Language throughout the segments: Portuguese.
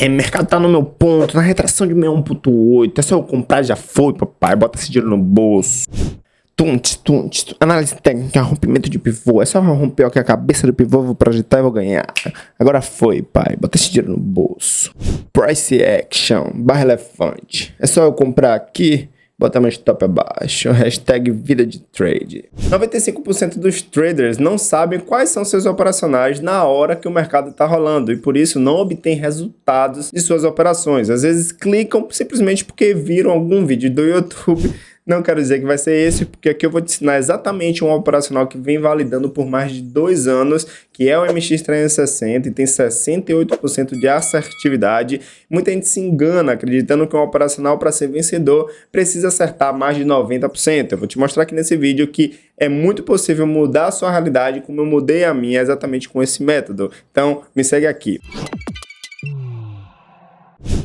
Mercado tá no meu ponto, na retração de 61,8. É só eu comprar, já foi, papai. Bota esse dinheiro no bolso. Análise técnica, rompimento de pivô. É só romper aqui a cabeça do pivô, vou projetar e vou ganhar. Agora foi, pai. Bota esse dinheiro no bolso. Price action, barra elefante. É só eu comprar aqui, botar meu stop abaixo. Hashtag vida de trade. 95% dos traders não sabem quais são seus operacionais na hora que o mercado está rolando e por isso não obtêm resultados de suas operações. Às vezes clicam simplesmente porque viram algum vídeo do YouTube. Não quero dizer que vai ser esse, porque aqui eu vou te ensinar exatamente um operacional que vem validando por mais de 2 anos, que é o MX360 e tem 68% de assertividade. Muita gente se engana acreditando que um operacional para ser vencedor precisa acertar mais de 90%. Eu vou te mostrar aqui nesse vídeo que é muito possível mudar a sua realidade como eu mudei a minha exatamente com esse método. Então, me segue aqui.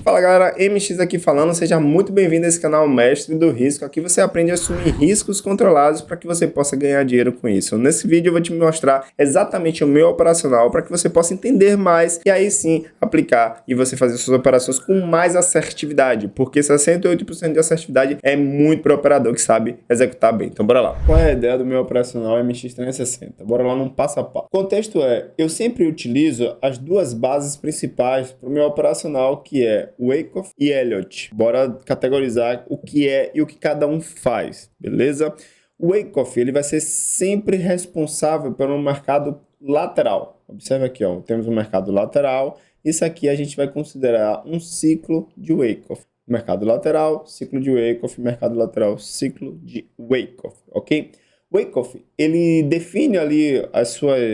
Fala galera, MX aqui falando, seja muito bem-vindo a esse canal Mestre do Risco. Aqui você aprende a assumir riscos controlados para que você possa ganhar dinheiro com isso. Nesse vídeo eu vou te mostrar exatamente o meu operacional para que você possa entender mais e aí sim aplicar e você fazer suas operações com mais assertividade, porque 68% de assertividade é muito para o operador que sabe executar bem. Então bora lá. Qual é a ideia do meu operacional MX360? Bora lá num passo a passo. O contexto é, eu sempre utilizo as duas bases principais para o meu operacional, que é Wyckoff e Elliott. Bora categorizar o que é e o que cada um faz, beleza? O Wyckoff, ele vai ser sempre responsável pelo mercado lateral. Observe aqui, ó, temos um mercado lateral. Isso aqui a gente vai considerar um ciclo de Wyckoff. Mercado lateral, ciclo de Wyckoff, mercado lateral, ciclo de Wyckoff, ok? Wyckoff, ele define ali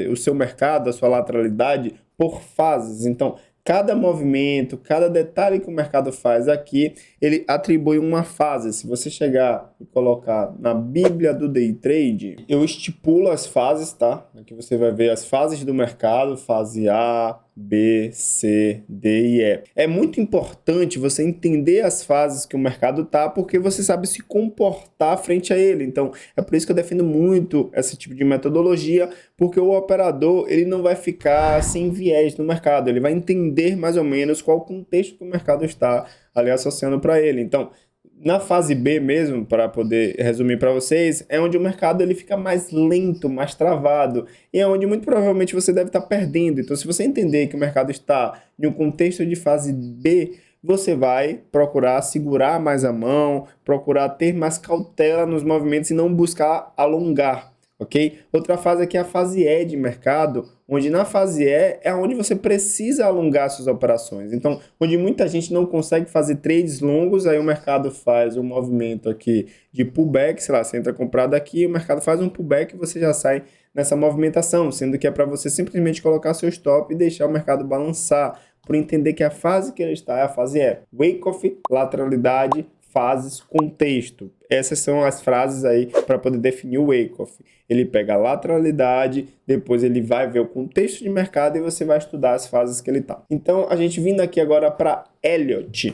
o seu mercado, a sua lateralidade por fases. Então, cada movimento, cada detalhe que o mercado faz aqui, ele atribui uma fase. Se você chegar e colocar na Bíblia do Day Trade, eu estipulo as fases, tá? Aqui você vai ver as fases do mercado, fase A, B, C, D e E. É muito importante você entender as fases que o mercado tá, porque você sabe se comportar frente a ele. Então, é por isso que eu defendo muito esse tipo de metodologia, porque o operador, ele não vai ficar sem viés no mercado, ele vai entender mais ou menos qual o contexto que o mercado está ali associando para ele. Então, na fase B mesmo, para poder resumir para vocês, é onde o mercado ele fica mais lento, mais travado, e é onde muito provavelmente você deve estar perdendo. Então, se você entender que o mercado está em um contexto de fase B, você vai procurar segurar mais a mão, procurar ter mais cautela nos movimentos e não buscar alongar. Ok? Outra fase aqui é a fase E de mercado, onde na fase E é onde você precisa alongar suas operações. Então, onde muita gente não consegue fazer trades longos, aí o mercado faz um movimento aqui de pullback, sei lá, você entra comprado aqui, o mercado faz um pullback e você já sai nessa movimentação, sendo que é para você simplesmente colocar seu stop e deixar o mercado balançar, por entender que a fase que ele está é a fase E. Wyckoff, lateralidade, fases, contexto. Essas são as frases aí para poder definir o Wyckoff. Ele pega a lateralidade, depois ele vai ver o contexto de mercado e você vai estudar as fases que ele está. Então, a gente vindo aqui agora para Elliott.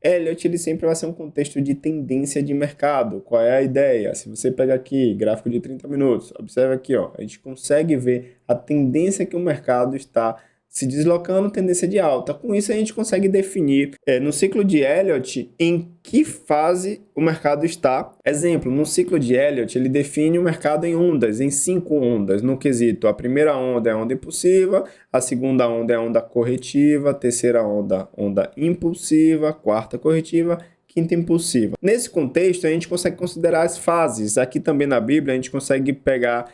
Elliott, ele sempre vai ser um contexto de tendência de mercado. Qual é a ideia? Se você pega aqui, gráfico de 30 minutos, observa aqui, ó, a gente consegue ver a tendência que o mercado está se deslocando, tendência de alta. Com isso, a gente consegue definir no ciclo de Elliott em que fase o mercado está. Exemplo, no ciclo de Elliott, ele define o mercado em ondas, em 5 ondas. No quesito, a primeira onda é a onda impulsiva, a segunda onda é a onda corretiva, a terceira onda, onda impulsiva, a quarta corretiva, quinta impulsiva. Nesse contexto, a gente consegue considerar as fases. Aqui também na Bíblia, a gente consegue pegar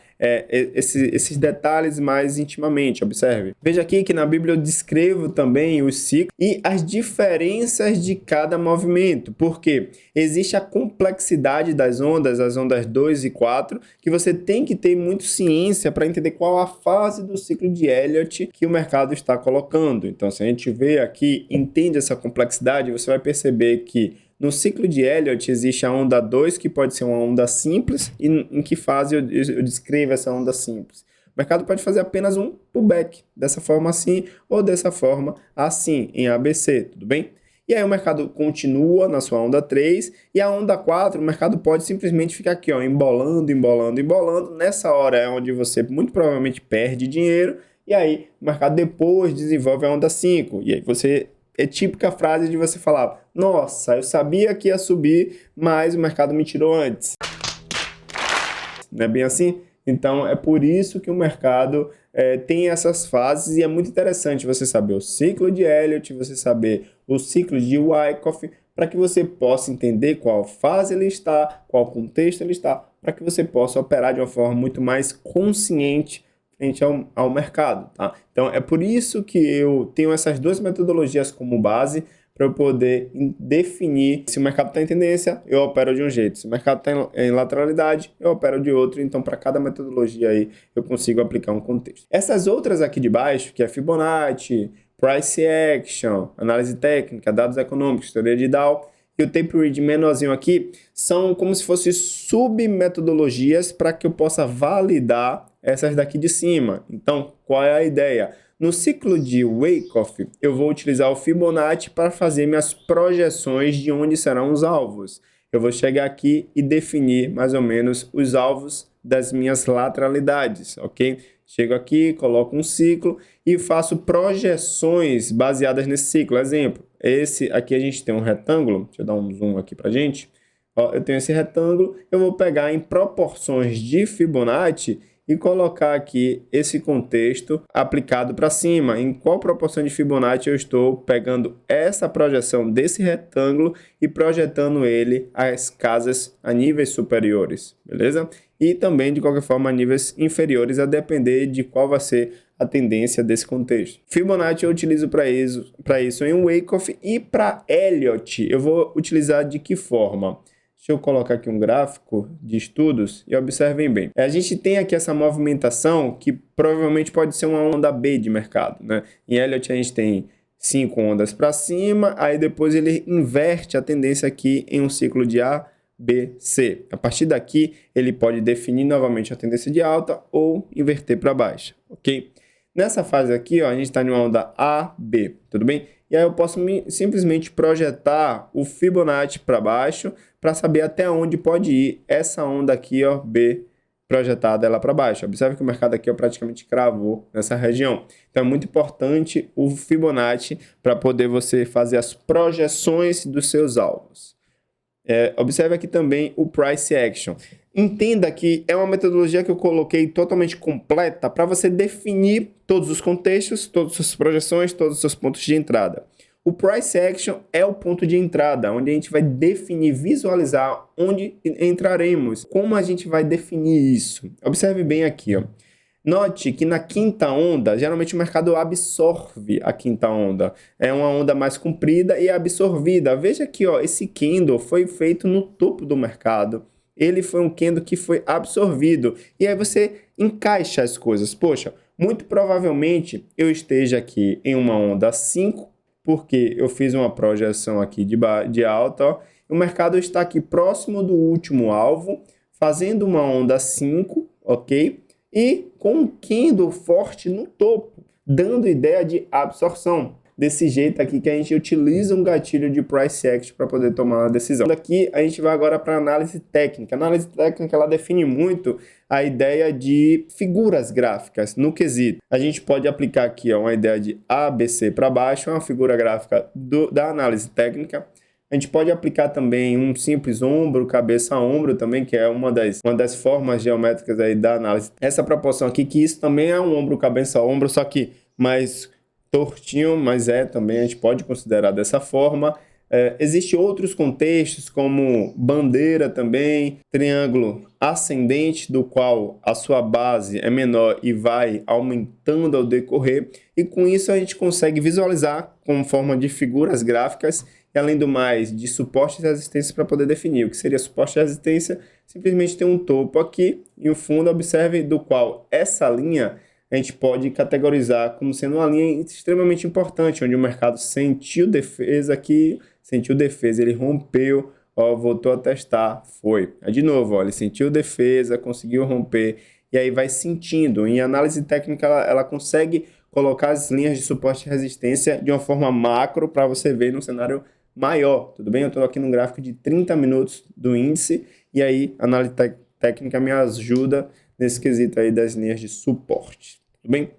esses detalhes mais intimamente. Observe. Veja aqui que na Bíblia eu descrevo também os ciclos e as diferenças de cada movimento, porque existe a complexidade das ondas, as ondas 2 e 4, que você tem que ter muito ciência para entender qual a fase do ciclo de Elliott que o mercado está colocando. Então, se a gente vê aqui, entende essa complexidade, você vai perceber que no ciclo de Elliott existe a onda 2, que pode ser uma onda simples, e em que fase eu descrevo essa onda simples. O mercado pode fazer apenas um pullback, dessa forma assim, ou dessa forma assim, em ABC, tudo bem? E aí o mercado continua na sua onda 3, e a onda 4, o mercado pode simplesmente ficar aqui, ó, embolando. Nessa hora é onde você muito provavelmente perde dinheiro, e E aí o mercado depois desenvolve a onda 5. E aí é típica frase de você falar: nossa, eu sabia que ia subir, mas o mercado me tirou antes. Não é bem assim? Então é por isso que o mercado tem essas fases, e é muito interessante você saber o ciclo de Elliott, você saber o ciclo de Wyckoff, para que você possa entender qual fase ele está, qual contexto ele está, para que você possa operar de uma forma muito mais consciente frente ao mercado, tá? Então é por isso que eu tenho essas duas metodologias como base, para eu poder definir se o mercado está em tendência, eu opero de um jeito. Se o mercado está em lateralidade, eu opero de outro. Então, para cada metodologia aí, eu consigo aplicar um contexto. Essas outras aqui de baixo, que é Fibonacci, Price Action, análise técnica, dados econômicos, teoria de Dow, e o tape read menorzinho aqui, são como se fossem submetodologias para que eu possa validar essas daqui de cima. Então, qual é a ideia? No ciclo de Wyckoff, eu vou utilizar o Fibonacci para fazer minhas projeções de onde serão os alvos. Eu vou chegar aqui e definir mais ou menos os alvos das minhas lateralidades, ok? Chego aqui, coloco um ciclo e faço projeções baseadas nesse ciclo. Exemplo, esse aqui a gente tem um retângulo, deixa eu dar um zoom aqui para a gente. Ó, eu tenho esse retângulo, eu vou pegar em proporções de Fibonacci e colocar aqui esse contexto aplicado para cima. Em qual proporção de Fibonacci eu estou pegando essa projeção desse retângulo e projetando ele às casas a níveis superiores, beleza? E também, de qualquer forma, a níveis inferiores, a depender de qual vai ser a tendência desse contexto. Fibonacci eu utilizo para isso em Wyckoff, e para Elliott eu vou utilizar de que forma? Deixa eu colocar aqui um gráfico de estudos e observem bem. A gente tem aqui essa movimentação que provavelmente pode ser uma onda B de mercado, né? Em Elliott a gente tem 5 ondas para cima, aí depois ele inverte a tendência aqui em um ciclo de A, B, C. A partir daqui ele pode definir novamente a tendência de alta ou inverter para baixa, ok? Nessa fase aqui, ó, a gente está em uma onda A, B, tudo bem? E aí eu posso simplesmente projetar o Fibonacci para baixo para saber até onde pode ir essa onda aqui, ó, B, projetada ela para baixo. Observe que o mercado aqui ó, praticamente cravou nessa região. Então é muito importante o Fibonacci para poder você fazer as projeções dos seus alvos. Observe aqui também o Price Action. Entenda que é uma metodologia que eu coloquei totalmente completa para você definir todos os contextos, todas as suas projeções, todos os seus pontos de entrada. O Price Action é o ponto de entrada, onde a gente vai definir, visualizar onde entraremos. Como a gente vai definir isso? Observe bem aqui, ó. Note que na quinta onda, geralmente o mercado absorve a quinta onda. É uma onda mais comprida e absorvida. Veja aqui, ó, esse candle foi feito no topo do mercado. Ele foi um candle que foi absorvido. E aí você encaixa as coisas. Poxa, muito provavelmente eu esteja aqui em uma onda 5, porque eu fiz uma projeção aqui de alta, ó. O mercado está aqui próximo do último alvo, fazendo uma onda 5, ok? E com um candle forte no topo, dando ideia de absorção. Desse jeito aqui que a gente utiliza um gatilho de Price Action para poder tomar uma decisão. Daqui a gente vai agora para a análise técnica. A análise técnica ela define muito a ideia de figuras gráficas no quesito. A gente pode aplicar aqui ó, uma ideia de ABC para baixo, uma figura gráfica da análise técnica. A gente pode aplicar também um simples ombro, cabeça a ombro também, que é uma das formas geométricas aí da análise. Essa proporção aqui, que isso também é um ombro, cabeça a ombro, só que mais tortinho, mas também a gente pode considerar dessa forma. Existem outros contextos, como bandeira também, triângulo ascendente, do qual a sua base é menor e vai aumentando ao decorrer. E com isso a gente consegue visualizar com forma de figuras gráficas, e além do mais, de suporte e resistência para poder definir. O que seria suporte e resistência? Simplesmente tem um topo aqui e um fundo, observe, do qual essa linha a gente pode categorizar como sendo uma linha extremamente importante, onde o mercado sentiu defesa aqui, sentiu defesa, ele rompeu, ó, voltou a testar, foi. Aí de novo, ó, ele sentiu defesa, conseguiu romper, e aí vai sentindo. Em análise técnica, ela consegue colocar as linhas de suporte e resistência de uma forma macro para você ver no cenário maior, tudo bem? Eu estou aqui no gráfico de 30 minutos do índice, e aí a análise técnica me ajuda nesse quesito aí das linhas de suporte, tudo bem?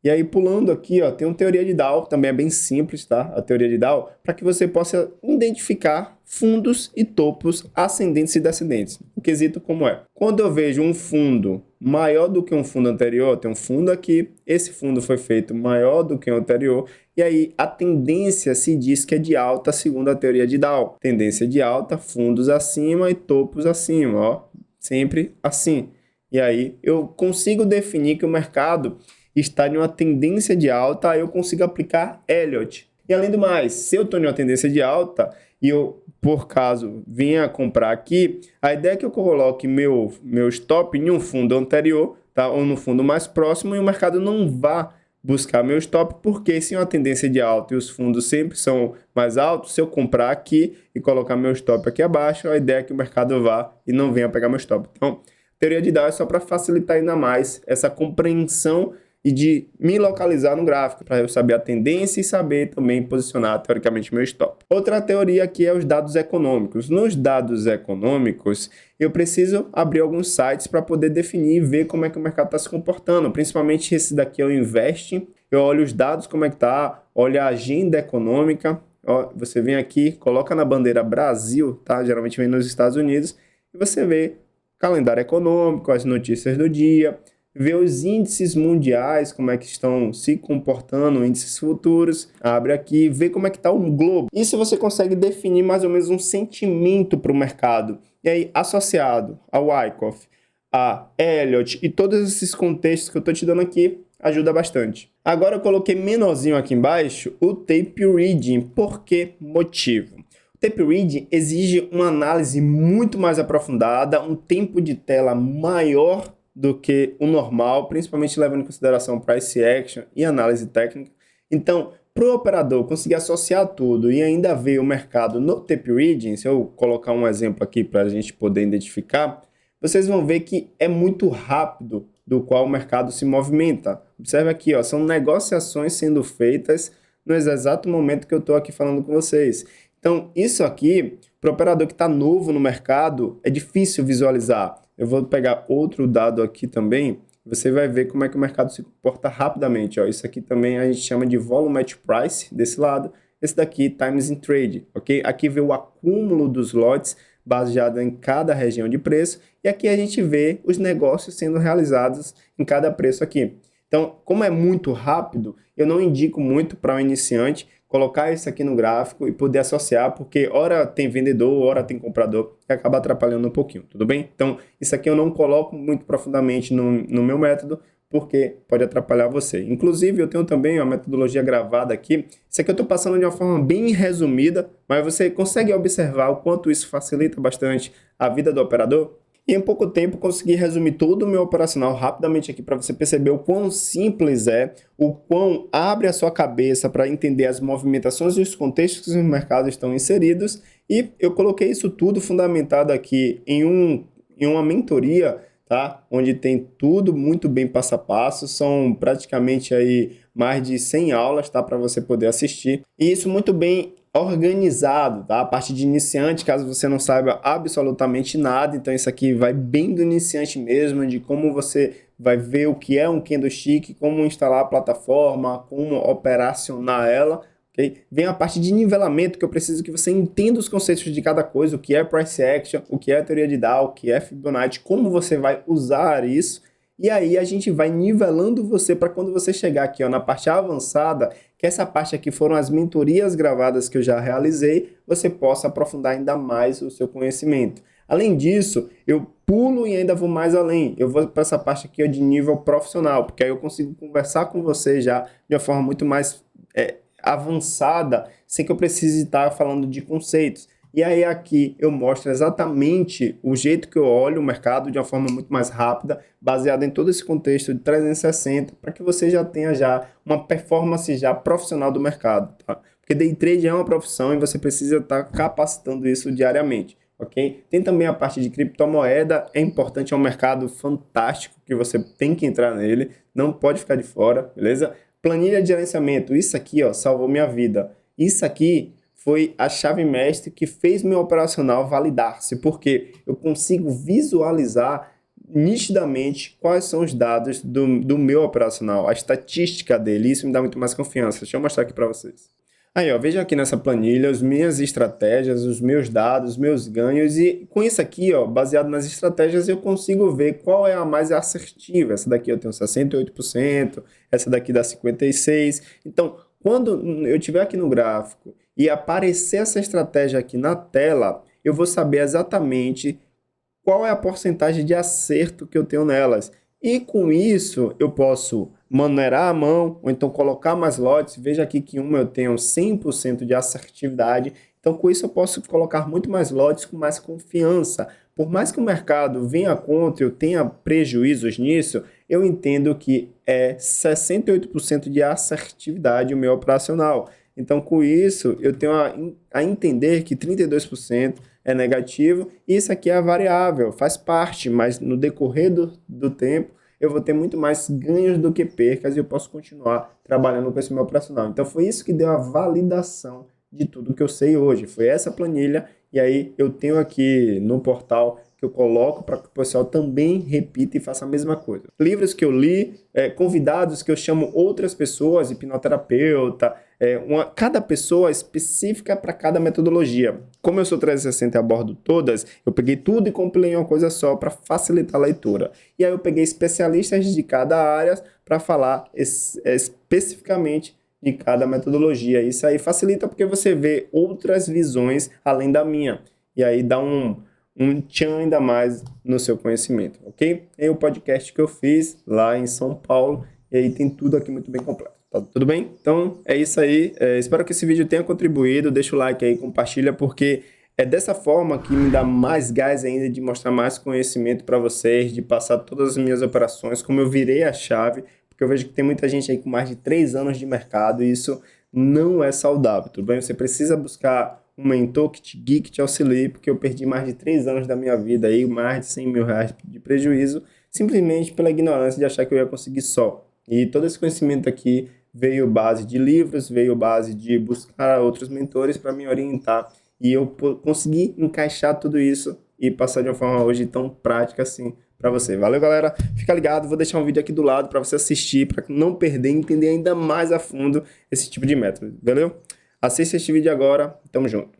E aí, pulando aqui, ó, tem uma teoria de Dow, também é bem simples, tá? A teoria de Dow, para que você possa identificar fundos e topos ascendentes e descendentes. O quesito como é? Quando eu vejo um fundo maior do que um fundo anterior, tem um fundo aqui, esse fundo foi feito maior do que o anterior, e aí a tendência se diz que é de alta, segundo a teoria de Dow. Tendência de alta, fundos acima e topos acima, ó, sempre assim. E aí eu consigo definir que o mercado está em uma tendência de alta, eu consigo aplicar Elliott. E além do mais, se eu estou em uma tendência de alta e eu, por caso, venha comprar aqui, a ideia é que eu coloque meu stop em um fundo anterior, tá? Ou no fundo mais próximo, e o mercado não vá buscar meu stop, porque se é uma tendência de alta e os fundos sempre são mais altos, se eu comprar aqui e colocar meu stop aqui abaixo, a ideia é que o mercado vá e não venha pegar meu stop. Então, teoria de Dow é só para facilitar ainda mais essa compreensão e de me localizar no gráfico, para eu saber a tendência e saber também posicionar, teoricamente, meu stop. Outra teoria aqui é os dados econômicos. Nos dados econômicos, eu preciso abrir alguns sites para poder definir e ver como é que o mercado está se comportando. Principalmente esse daqui é o Invest. Eu olho os dados, como é que está, olho a agenda econômica. Ó, você vem aqui, coloca na bandeira Brasil, tá? Geralmente vem nos Estados Unidos, e você vê calendário econômico, as notícias do dia, ver os índices mundiais, como é que estão se comportando, índices futuros, abre aqui, vê como é que está o globo. Isso você consegue definir mais ou menos um sentimento para o mercado. E aí, associado ao Wyckoff, a Elliott e todos esses contextos que eu estou te dando aqui, ajuda bastante. Agora eu coloquei menorzinho aqui embaixo o Tape Reading. Por que motivo? O Tape Reading exige uma análise muito mais aprofundada, um tempo de tela maior do que o normal, principalmente levando em consideração price action e análise técnica. Então, para o operador conseguir associar tudo e ainda ver o mercado no Tape Reading, se eu colocar um exemplo aqui para a gente poder identificar, vocês vão ver que é muito rápido do qual o mercado se movimenta. Observe aqui, ó, são negociações sendo feitas no exato momento que eu estou aqui falando com vocês. Então, isso aqui, para o operador que está novo no mercado, é difícil visualizar. Eu vou pegar outro dado aqui também, você vai ver como é que o mercado se comporta rapidamente. Ó. Isso aqui também a gente chama de Volume at Price, desse lado. Esse daqui, Times in Trade, ok? Aqui vê o acúmulo dos lotes baseado em cada região de preço. E aqui a gente vê os negócios sendo realizados em cada preço aqui. Então, como é muito rápido, eu não indico muito para um iniciante colocar isso aqui no gráfico e poder associar, porque hora tem vendedor, hora tem comprador, que acaba atrapalhando um pouquinho, tudo bem? Então, isso aqui eu não coloco muito profundamente no meu método, porque pode atrapalhar você. Inclusive, eu tenho também uma metodologia gravada aqui. Isso aqui eu estou passando de uma forma bem resumida, mas você consegue observar o quanto isso facilita bastante a vida do operador? E em pouco tempo consegui resumir todo o meu operacional rapidamente aqui para você perceber o quão simples é, o quão abre a sua cabeça para entender as movimentações e os contextos que os mercados estão inseridos. E eu coloquei isso tudo fundamentado aqui em uma mentoria, tá? Onde tem tudo muito bem passo a passo, são praticamente aí mais de 100 aulas, tá? Para você poder assistir. E isso muito bem organizado, tá? A parte de iniciante, caso você não saiba absolutamente nada, então isso aqui vai bem do iniciante mesmo, de como você vai ver o que é um candlestick, como instalar a plataforma, como operacionar ela, ok? Vem a parte de nivelamento, que eu preciso que você entenda os conceitos de cada coisa, o que é price action, o que é a teoria de Dow, o que é Fibonacci, como você vai usar isso. E aí a gente vai nivelando você para quando você chegar aqui, ó, na parte avançada, que essa parte aqui foram as mentorias gravadas que eu já realizei, você possa aprofundar ainda mais o seu conhecimento. Além disso, eu pulo e ainda vou mais além. Eu vou para essa parte aqui, ó, de nível profissional, porque aí eu consigo conversar com você já de uma forma muito mais avançada, sem que eu precise estar falando de conceitos. E aí aqui eu mostro exatamente o jeito que eu olho o mercado de uma forma muito mais rápida, baseada em todo esse contexto de 360, para que você já tenha já uma performance já profissional do mercado, tá? Porque day trade é uma profissão e você precisa estar capacitando isso diariamente, ok? Tem também a parte de criptomoeda, é importante, é um mercado fantástico que você tem que entrar nele, não pode ficar de fora, beleza? Planilha de gerenciamento, isso aqui, ó, salvou minha vida. Isso aqui foi a chave mestre que fez meu operacional validar-se, porque eu consigo visualizar nitidamente quais são os dados do meu operacional, a estatística dele. Isso me dá muito mais confiança. Deixa eu mostrar aqui para vocês. Aí, ó, veja aqui nessa planilha as minhas estratégias, os meus dados, os meus ganhos, e com isso aqui, ó, baseado nas estratégias, eu consigo ver qual é a mais assertiva. Essa daqui eu tenho 68%, essa daqui dá 56%. Então, quando eu estiver aqui no gráfico e aparecer essa estratégia aqui na tela, eu vou saber exatamente qual é a porcentagem de acerto que eu tenho nelas. E com isso, eu posso maneirar a mão, ou então colocar mais lotes. Veja aqui que uma eu tenho 100% de assertividade. Então, com isso, eu posso colocar muito mais lotes com mais confiança. Por mais que o mercado venha contra, eu tenha prejuízos nisso, eu entendo que é 68% de assertividade o meu operacional. Então, com isso, eu tenho a entender que 32% é negativo, e isso aqui é a variável, faz parte, mas no decorrer do tempo, eu vou ter muito mais ganhos do que percas e eu posso continuar trabalhando com esse meu operacional. Então, foi isso que deu a validação de tudo que eu sei hoje. Foi essa planilha, e aí eu tenho aqui no portal que eu coloco para que o pessoal também repita e faça a mesma coisa. Livros que eu li, convidados que eu chamo outras pessoas, hipnoterapeuta, cada pessoa específica para cada metodologia. Como eu sou 360 e abordo todas, eu peguei tudo e compilei em uma coisa só para facilitar a leitura. E aí eu peguei especialistas de cada área para falar especificamente de cada metodologia. Isso aí facilita porque você vê outras visões além da minha. E aí dá um tchan ainda mais no seu conhecimento, ok? É o podcast que eu fiz lá em São Paulo, e aí tem tudo aqui muito bem completo. Tá tudo bem? Então é isso aí. Espero que esse vídeo tenha contribuído. Deixa o like aí, compartilha, porque é dessa forma que me dá mais gás ainda de mostrar mais conhecimento para vocês, de passar todas as minhas operações, como eu virei a chave, porque eu vejo que tem muita gente aí com mais de 3 anos de mercado e isso não é saudável, tudo bem? Você precisa buscar um mentor que te guie, que te auxilie, porque eu perdi mais de 3 anos da minha vida aí, mais de 100 mil reais de prejuízo, simplesmente pela ignorância de achar que eu ia conseguir só. E todo esse conhecimento aqui veio base de livros, veio base de buscar outros mentores para me orientar, e eu consegui encaixar tudo isso e passar de uma forma hoje tão prática assim para você. Valeu, galera? Fica ligado, vou deixar um vídeo aqui do lado para você assistir, para não perder e entender ainda mais a fundo esse tipo de método, valeu? Assista este vídeo agora, tamo junto.